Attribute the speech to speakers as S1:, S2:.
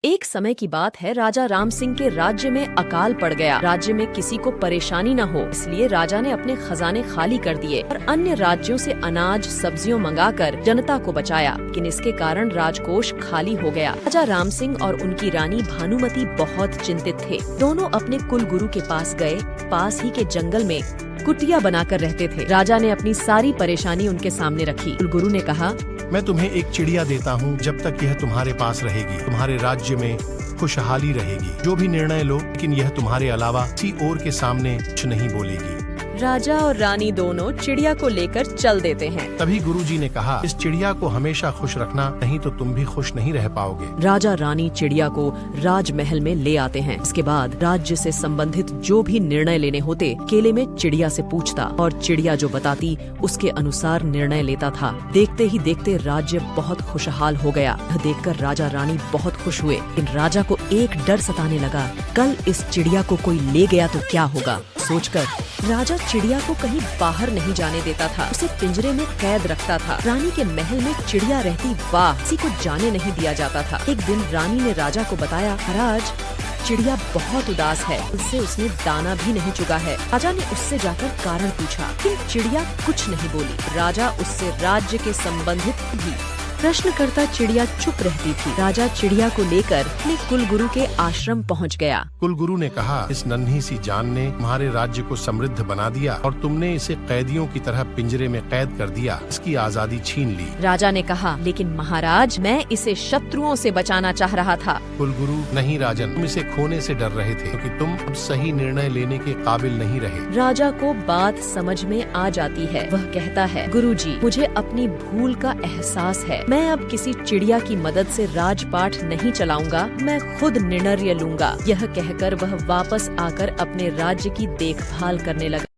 S1: एक समय की बात है, राजा राम सिंह के राज्य में अकाल पड़ गया। राज्य में किसी को परेशानी न हो, इसलिए राजा ने अपने खजाने खाली कर दिए और अन्य राज्यों से अनाज सब्जियों मंगाकर जनता को बचाया। लेकिन इसके कारण राजकोष खाली हो गया। राजा राम सिंह और उनकी रानी भानुमति बहुत चिंतित थे। दोनों अपने कुल गुरु के पास गए। पास ही के जंगल में कुटिया बनाकर रहते थे। राजा ने अपनी सारी परेशानी उनके सामने रखी। कुल गुरु ने कहा,
S2: मैं तुम्हें एक चिड़िया देता हूँ। जब तक यह तुम्हारे पास रहेगी, तुम्हारे राज्य में खुशहाली रहेगी। जो भी निर्णय लो, लेकिन यह तुम्हारे अलावा किसी और के सामने कुछ नहीं बोलेगी।
S1: राजा और रानी दोनों चिड़िया को लेकर चल देते हैं।
S2: तभी गुरुजी ने कहा, इस चिड़िया को हमेशा खुश रखना, नहीं तो तुम भी खुश नहीं रह पाओगे।
S1: राजा रानी चिड़िया को राजमहल में ले आते हैं। इसके बाद राज्य से संबंधित जो भी निर्णय लेने होते, केले में चिड़िया से पूछता और चिड़िया जो बताती उसके अनुसार निर्णय लेता था। देखते ही देखते राज्य बहुत खुशहाल हो गया। यह देखकर राजा रानी बहुत खुश हुए। लेकिन राजा को एक डर सताने लगा, कल इस चिड़िया को कोई ले गया तो क्या होगा। सोचकर राजा चिड़िया को कहीं बाहर नहीं जाने देता था, उसे पिंजरे में कैद रखता था। रानी के महल में चिड़िया रहती, वाह, किसी को जाने नहीं दिया जाता था। एक दिन रानी ने राजा को बताया, महाराज, चिड़िया बहुत उदास है, उससे उसने दाना भी नहीं चुगा है। राजा ने उससे जाकर कारण पूछा, लेकिन चिड़िया कुछ नहीं बोली। राजा उससे राज्य के संबंधित भी प्रश्न करता, चिड़िया चुप रहती थी। राजा चिड़िया को लेकर अपने कुलगुरु के आश्रम पहुंच गया।
S2: कुलगुरु ने कहा, इस नन्ही सी जान ने तुम्हारे राज्य को समृद्ध बना दिया और तुमने इसे कैदियों की तरह पिंजरे में कैद कर दिया, इसकी आजादी छीन ली।
S1: राजा ने कहा, लेकिन महाराज, मैं इसे शत्रुओं से बचाना चाह रहा था।
S2: कुलगुरु, नहीं राजन, तुम इसे खोने से डर रहे थे, क्योंकि तुम अब सही निर्णय लेने के काबिल नहीं रहे।
S1: राजा को बात समझ में आ जाती है। वह कहता है, गुरुजी, मुझे अपनी भूल का एहसास है। मैं अब किसी चिड़िया की मदद से राजपाट नहीं चलाऊंगा, मैं खुद निर्णय लूंगा। यह कहकर वह वापस आकर अपने राज्य की देखभाल करने लगा।